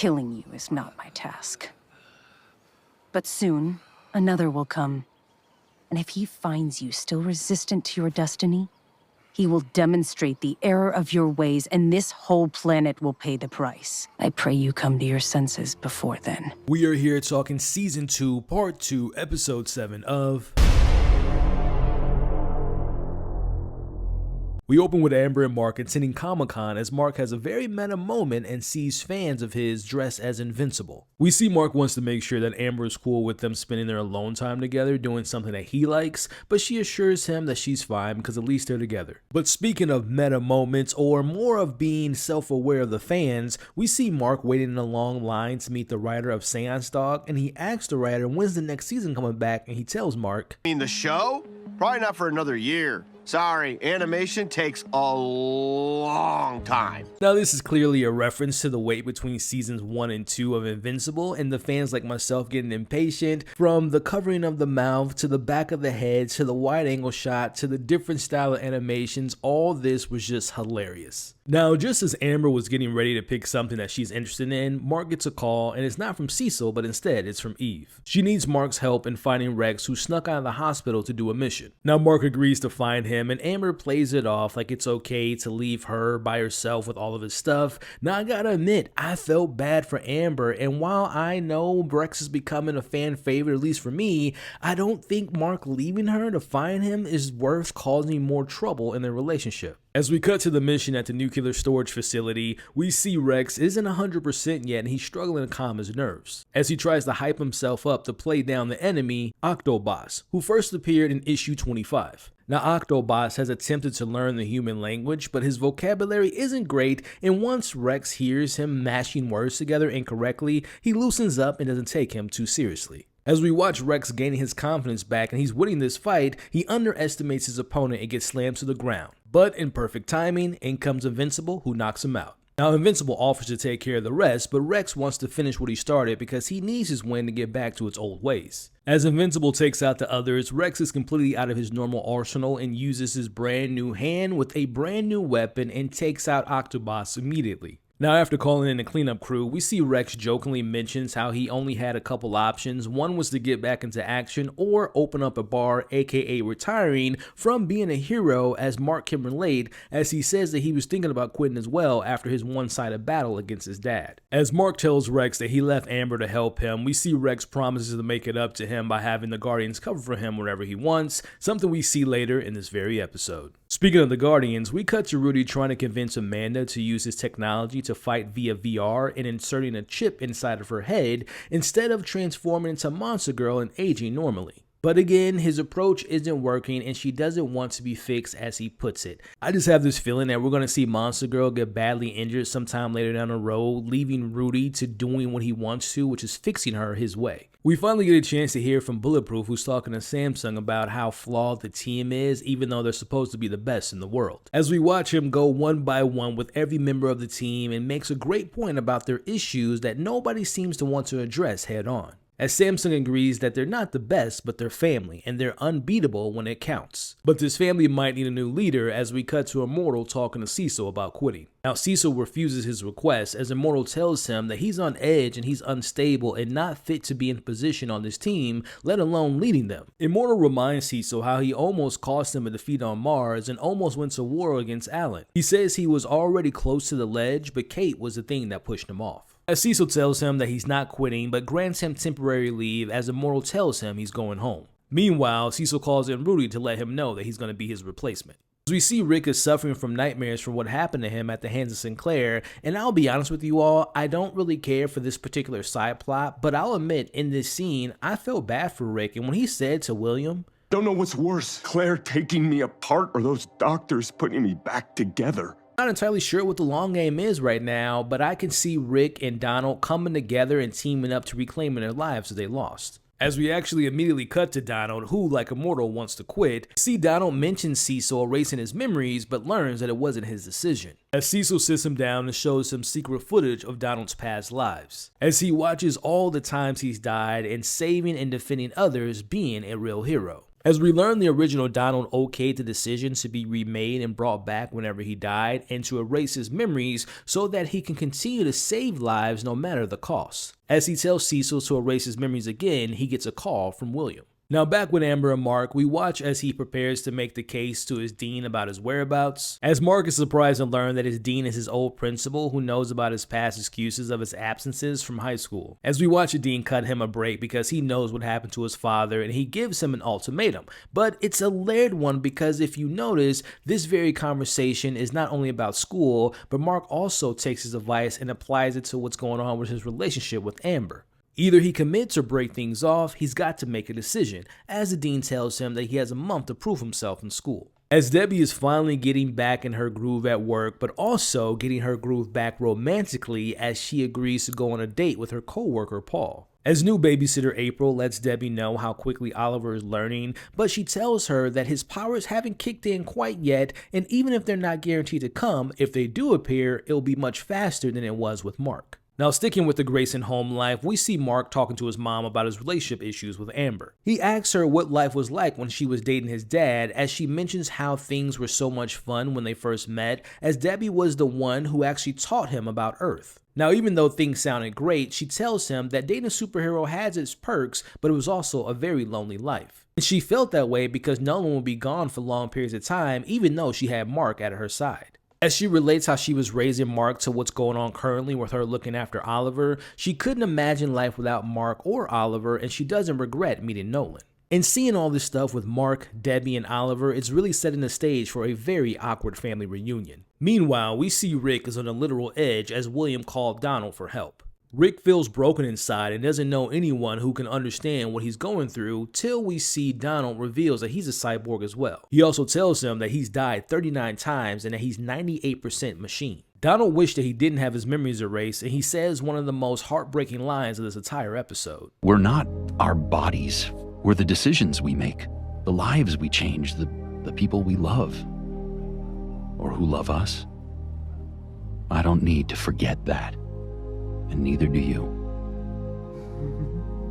Killing you is not my task. But soon, another will come. And if he finds you still resistant to your destiny, he will demonstrate the error of your ways, and this whole planet will pay the price. I pray you come to your senses before then. We are here talking Season 2, Part 2, Episode 7 of... We open with Amber and Mark attending Comic-Con as Mark has a very meta moment and sees fans of his dressed as Invincible. We see Mark wants to make sure that Amber is cool with them spending their alone time together doing something that he likes, but she assures him that she's fine because at least they're together. But speaking of meta moments, or more of being self-aware of the fans, we see Mark waiting in a long line to meet the writer of Seance Dog, and he asks the writer when's the next season coming back, and he tells Mark, I mean, the show? Probably not for another year. Sorry, animation takes a long time. Now this is clearly a reference to the wait between seasons 1 and 2 of Invincible, and the fans like myself getting impatient from the covering of the mouth to the back of the head to the wide angle shot to the different style of animations. All this was just hilarious. Now, just as Amber was getting ready to pick something that she's interested in, Mark gets a call, and it's not from Cecil, but instead it's from Eve. She needs Mark's help in finding Rex, who snuck out of the hospital to do a mission. Now Mark agrees to find him, and Amber plays it off like it's okay to leave her by herself with all of his stuff. Now I gotta admit, I felt bad for Amber, and while I know Rex is becoming a fan favorite, at least for me, I don't think Mark leaving her to find him is worth causing more trouble in their relationship. As we cut to the mission at the nuclear storage facility, we see Rex isn't 100% yet and he's struggling to calm his nerves, as he tries to hype himself up to play down the enemy, Octobos, who first appeared in issue 25. Now Octobos has attempted to learn the human language, but his vocabulary isn't great, and once Rex hears him mashing words together incorrectly, he loosens up and doesn't take him too seriously. As we watch Rex gaining his confidence back and he's winning this fight, he underestimates his opponent and gets slammed to the ground. But in perfect timing, in comes Invincible, who knocks him out. Now Invincible offers to take care of the rest, but Rex wants to finish what he started because he needs his win to get back to its old ways. As Invincible takes out the others, Rex is completely out of his normal arsenal and uses his brand new hand with a brand new weapon and takes out Octobos immediately. Now after calling in the cleanup crew, we see Rex jokingly mentions how he only had a couple options. One was to get back into action or open up a bar, aka retiring from being a hero, as Mark can relate, as he says that he was thinking about quitting as well after his one-sided battle against his dad. As Mark tells Rex that he left Amber to help him, we see Rex promises to make it up to him by having the Guardians cover for him whenever he wants, something we see later in this very episode. Speaking of the Guardians, we cut to Rudy trying to convince Amanda to use his technology to fight via VR and inserting a chip inside of her head instead of transforming into Monster Girl and aging normally. But again, his approach isn't working and she doesn't want to be fixed, as he puts it. I just have this feeling that we're going to see Monster Girl get badly injured sometime later down the road, leaving Rudy to doing what he wants to, which is fixing her his way. We finally get a chance to hear from Bulletproof, who's talking to Samsung about how flawed the team is, even though they're supposed to be the best in the world. As we watch him go one by one with every member of the team and makes a great point about their issues that nobody seems to want to address head on. As Samsung agrees that they're not the best, but they're family, and they're unbeatable when it counts. But this family might need a new leader, as we cut to Immortal talking to Cecil about quitting. Now Cecil refuses his request, as Immortal tells him that he's on edge and he's unstable and not fit to be in position on this team, let alone leading them. Immortal reminds Cecil how he almost cost him a defeat on Mars and almost went to war against Alan. He says he was already close to the ledge, but Kate was the thing that pushed him off. As Cecil tells him that he's not quitting, but grants him temporary leave, as Immortal tells him he's going home. Meanwhile, Cecil calls in Rudy to let him know that he's going to be his replacement. As we see Rick is suffering from nightmares from what happened to him at the hands of Sinclair, and I'll be honest with you all, I don't really care for this particular side plot, but I'll admit in this scene, I felt bad for Rick, and when he said to William, "Don't know what's worse, Claire taking me apart or those doctors putting me back together." Not entirely sure what the long game is right now, but I can see Rick and Donald coming together and teaming up to reclaiming their lives that they lost. As we actually immediately cut to Donald, who, like Immortal, wants to quit, see Donald mentions Cecil erasing his memories, but learns that it wasn't his decision. As Cecil sits him down and shows some secret footage of Donald's past lives, as he watches all the times he's died and saving and defending others, being a real hero. As we learn, the original Donald okayed the decision to be remade and brought back whenever he died, and to erase his memories so that he can continue to save lives no matter the cost. As he tells Cecil to erase his memories again, he gets a call from William. Now back with Amber and Mark, we watch as he prepares to make the case to his dean about his whereabouts. As Mark is surprised to learn that his dean is his old principal who knows about his past excuses of his absences from high school. As we watch the dean cut him a break because he knows what happened to his father and he gives him an ultimatum. But it's a layered one because if you notice, this very conversation is not only about school, but Mark also takes his advice and applies it to what's going on with his relationship with Amber. Either he commits or break things off, he's got to make a decision, as the dean tells him that he has a month to prove himself in school. As Debbie is finally getting back in her groove at work, but also getting her groove back romantically as she agrees to go on a date with her co-worker Paul. As new babysitter April lets Debbie know how quickly Oliver is learning, but she tells her that his powers haven't kicked in quite yet, and even if they're not guaranteed to come, if they do appear, it'll be much faster than it was with Mark. Now, sticking with the Grayson home life, we see Mark talking to his mom about his relationship issues with Amber. He asks her what life was like when she was dating his dad, as she mentions how things were so much fun when they first met, as Debbie was the one who actually taught him about Earth. Now, even though things sounded great, she tells him that dating a superhero has its perks, but it was also a very lonely life. And she felt that way because no one would be gone for long periods of time, even though she had Mark at her side. As she relates how she was raising Mark to what's going on currently with her looking after Oliver, she couldn't imagine life without Mark or Oliver, and she doesn't regret meeting Nolan. And seeing all this stuff with Mark, Debbie, and Oliver is really setting the stage for a very awkward family reunion. Meanwhile, we see Rick is on a literal edge as William called Donald for help. Rick feels broken inside and doesn't know anyone who can understand what he's going through till we see Donald reveals that he's a cyborg as well. He also tells him that he's died 39 times and that he's 98% machine. Donald wished that he didn't have his memories erased, and he says one of the most heartbreaking lines of this entire episode. We're not our bodies. We're the decisions we make, the lives we change, the people we love, or who love us. I don't need to forget that. And neither do you.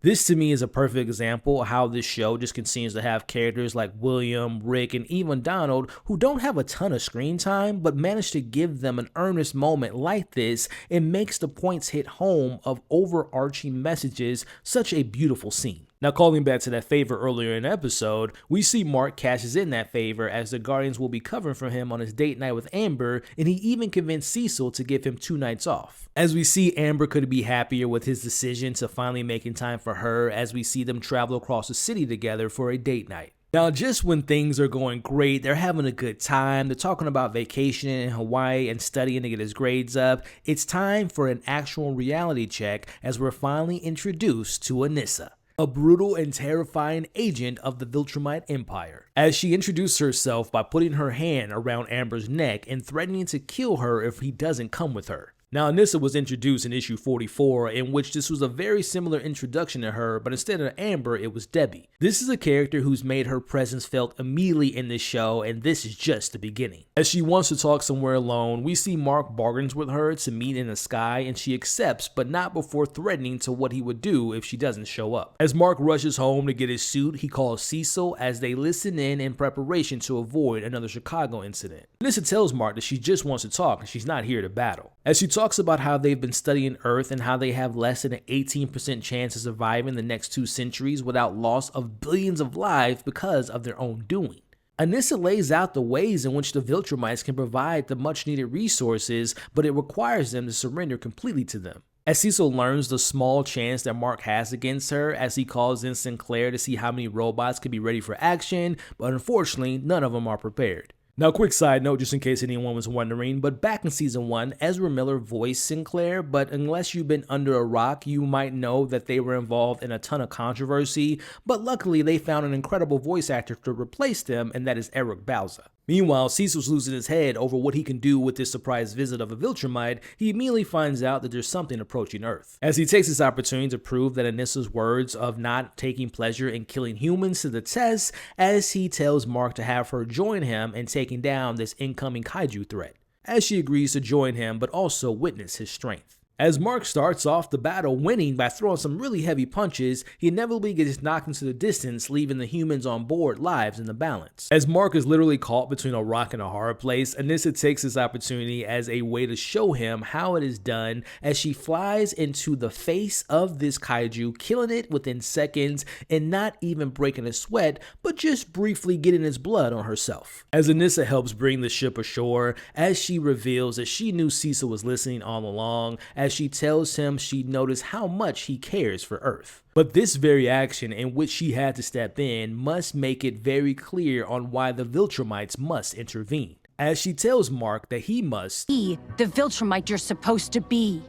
This to me is a perfect example of how this show just continues to have characters like William, Rick, and even Donald who don't have a ton of screen time, but manage to give them an earnest moment like this and makes the points hit home of overarching messages such a beautiful scene. Now, calling back to that favor earlier in the episode, we see Mark cashes in that favor as the Guardians will be covering for him on his date night with Amber, and he even convinced Cecil to give him 2 nights off. As we see, Amber could be happier with his decision to finally making time for her as we see them travel across the city together for a date night. Now, just when things are going great, they're having a good time, they're talking about vacationing in Hawaii and studying to get his grades up, it's time for an actual reality check as we're finally introduced to Anissa, a brutal and terrifying agent of the Viltrumite Empire, as she introduced herself by putting her hand around Amber's neck and threatening to kill her if he doesn't come with her. Now, Anissa was introduced in issue 44, in which this was a very similar introduction to her, but instead of Amber, it was Debbie. This is a character who's made her presence felt immediately in this show, and this is just the beginning. As she wants to talk somewhere alone, we see Mark bargains with her to meet in the sky, and she accepts, but not before threatening to what he would do if she doesn't show up. As Mark rushes home to get his suit, he calls Cecil as they listen in preparation to avoid another Chicago incident. Anissa tells Mark that she just wants to talk and she's not here to battle. As she talks about how they've been studying Earth and how they have less than an 18% chance of surviving the next 2 centuries without loss of billions of lives because of their own doing. Anissa lays out the ways in which the Viltrumites can provide the much needed resources, but it requires them to surrender completely to them. As Cecil learns the small chance that Mark has against her, as he calls in Sinclair to see how many robots could be ready for action, but unfortunately none of them are prepared. Now, quick side note, just in case anyone was wondering, but back in season 1, Ezra Miller voiced Sinclair, but unless you've been under a rock, you might know that they were involved in a ton of controversy, but luckily they found an incredible voice actor to replace them, and that is Eric Bauza. Meanwhile, Cecil's losing his head over what he can do with this surprise visit of a Viltrumite. He immediately finds out that there's something approaching Earth. As he takes this opportunity to prove that Anissa's words of not taking pleasure in killing humans to the test, as he tells Mark to have her join him in taking down this incoming kaiju threat. As she agrees to join him, but also witness his strength. As Mark starts off the battle winning by throwing some really heavy punches, he inevitably gets knocked into the distance, leaving the humans on board lives in the balance. As Mark is literally caught between a rock and a hard place, Anissa takes this opportunity as a way to show him how it is done as she flies into the face of this kaiju, killing it within seconds and not even breaking a sweat, but just briefly getting his blood on herself. As Anissa helps bring the ship ashore, as she reveals that she knew Cecil was listening all along, as she tells him she noticed how much he cares for Earth. But this very action in which she had to step in must make it very clear on why the Viltrumites must intervene. As she tells Mark that he must Be the Viltrumite you're supposed to be.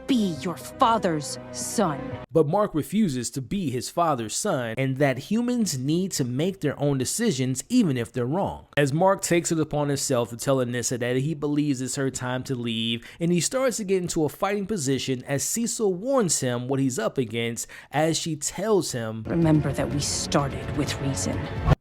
Be your father's son. But Mark refuses to be his father's son, and that humans need to make their own decisions even if they're wrong. As Mark takes it upon himself to tell Anissa that he believes it's her time to leave, and he starts to get into a fighting position as Cecil warns him what he's up against, as she tells him, Remember that we started with reason.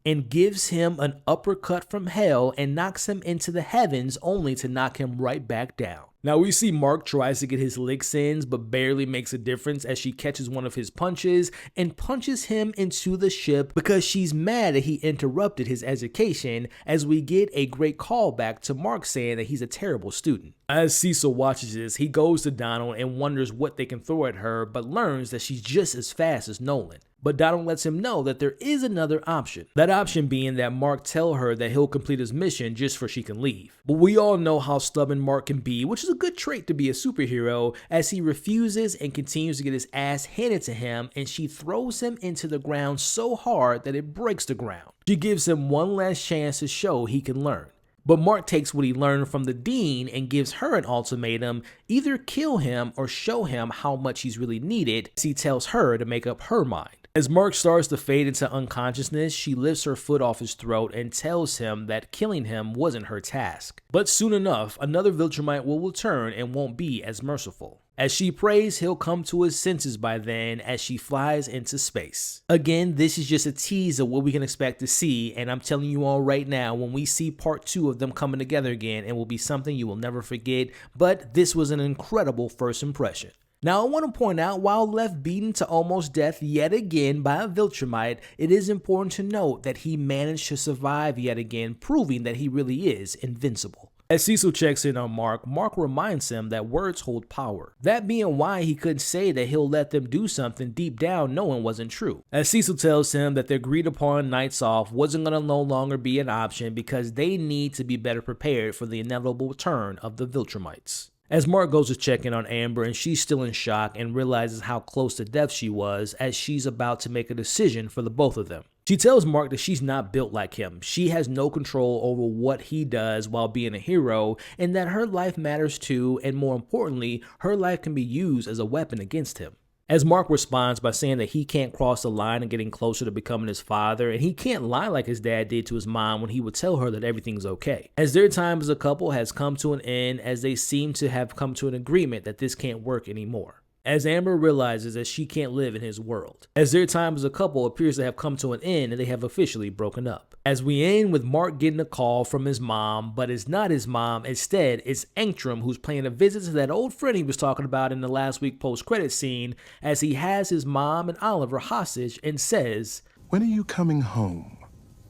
and gives him an uppercut from hell and knocks him into the heavens only to knock him right back down. Now we see Mark tries to get his licks in, but barely makes a difference as she catches one of his punches and punches him into the ship because she's mad that he interrupted his education, as we get a great callback to Mark saying that he's a terrible student. As Cecil watches this, he goes to Donald and wonders what they can throw at her, but learns that she's just as fast as Nolan. But Donald lets him know that there is another option. That option being that Mark tell her that he'll complete his mission just so she can leave. But we all know how stubborn Mark can be, which is a good trait to be a superhero, as he refuses and continues to get his ass handed to him, and she throws him into the ground so hard that it breaks the ground. She gives him one last chance to show he can learn. But Mark takes what he learned from the dean and gives her an ultimatum: either kill him or show him how much he's really needed, as he tells her to make up her mind. As Mark starts to fade into unconsciousness, she lifts her foot off his throat and tells him that killing him wasn't her task. But soon enough, another Viltrumite will return and won't be as merciful. As she prays he'll come to his senses by then, as she flies into space. Again, this is just a tease of what we can expect to see, and I'm telling you all right now, when we see part 2 of them coming together again, it will be something you will never forget, but this was an incredible first impression. Now, I want to point out, while left beaten to almost death yet again by a Viltrumite, it is important to note that he managed to survive yet again, proving that he really is invincible. As Cecil checks in on Mark, Mark reminds him that words hold power. That being why he couldn't say that he'll let them do something deep down knowing wasn't true. As Cecil tells him that their agreed upon nights off wasn't going to no longer be an option because they need to be better prepared for the inevitable return of the Viltrumites. As Mark goes to check in on Amber, and she's still in shock and realizes how close to death she was, as she's about to make a decision for the both of them. She tells Mark that she's not built like him, she has no control over what he does while being a hero, and that her life matters too, and more importantly, her life can be used as a weapon against him. As Mark responds by saying that he can't cross the line and getting closer to becoming his father, and he can't lie like his dad did to his mom when he would tell her that everything's okay. As their time as a couple has come to an end, as they seem to have come to an agreement that this can't work anymore. As Amber realizes that she can't live in his world. As their time as a couple appears to have come to an end and they have officially broken up. As we end with Mark getting a call from his mom, but it's not his mom, instead it's Angtram, who's paying a visit to that old friend he was talking about in the last week post-credit scene, as he has his mom and Oliver hostage and says, "When are you coming home?"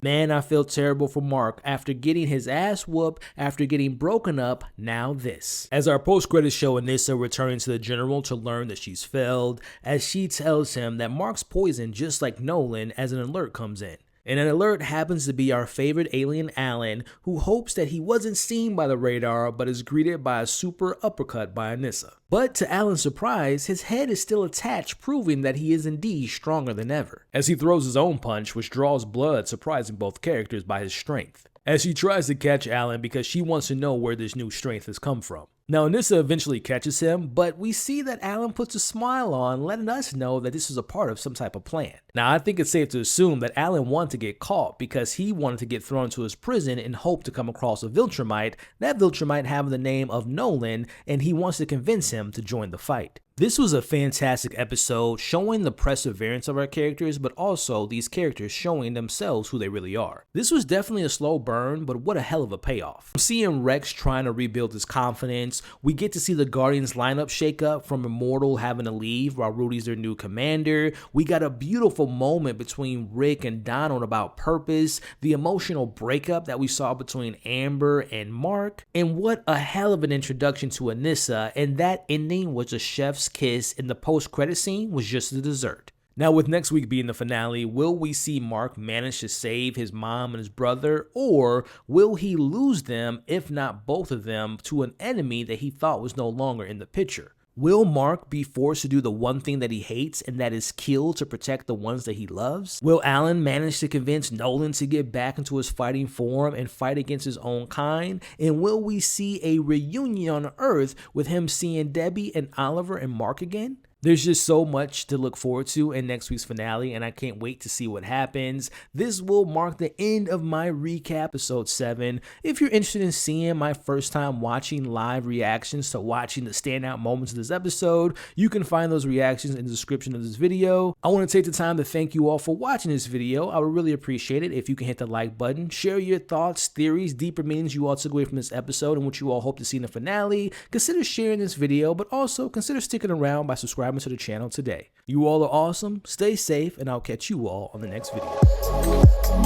Man, I feel terrible for Mark after getting his ass whooped, after getting broken up, now this. As our post-credits show Anissa returning to the general to learn that she's failed, as she tells him that Mark's poisoned just like Nolan, as an alert comes in. And an alert happens to be our favorite alien Alan, who hopes that he wasn't seen by the radar but is greeted by a super uppercut by Anissa. But to Alan's surprise, his head is still attached, proving that he is indeed stronger than ever, as he throws his own punch, which draws blood, surprising both characters by his strength. As she tries to catch Alan because she wants to know where this new strength has come from. Now, Anissa eventually catches him, but we see that Alan puts a smile on, letting us know that this is a part of some type of plan. Now, I think it's safe to assume that Alan wanted to get caught because he wanted to get thrown to his prison in hope to come across a Viltrumite, that Viltrumite having the name of Nolan, and he wants to convince him to join the fight. This was a fantastic episode showing the perseverance of our characters, but also these characters showing themselves who they really are. This was definitely a slow burn, but what a hell of a payoff. Seeing Rex trying to rebuild his confidence, we get to see the Guardians lineup shake up from Immortal having to leave while Rudy's their new commander. We got a beautiful moment between Rick and Donald about purpose, the emotional breakup that we saw between Amber and Mark, and what a hell of an introduction to Anissa, and that ending was a chef's kiss, and the post-credit scene was just the dessert. Now, with next week being the finale, will we see Mark manage to save his mom and his brother, or will he lose them, if not both of them, to an enemy that he thought was no longer in the picture? Will Mark be forced to do the one thing that he hates, and that is kill to protect the ones that he loves? Will Alan manage to convince Nolan to get back into his fighting form and fight against his own kind? And will we see a reunion on Earth with him seeing Debbie and Oliver and Mark again? There's just so much to look forward to in next week's finale, and I can't wait to see what happens. This will mark the end of my recap episode 7. If you're interested in seeing my first time watching live reactions to watching the standout moments of this episode, you can find those reactions in the description of this video. I want to take the time to thank you all for watching this video. I would really appreciate it if you can hit the like button, share your thoughts, theories, deeper meanings you all took away from this episode and what you all hope to see in the finale. Consider sharing this video, but also consider sticking around by subscribing to the channel today. You all are awesome, stay safe, and I'll catch you all on the next video.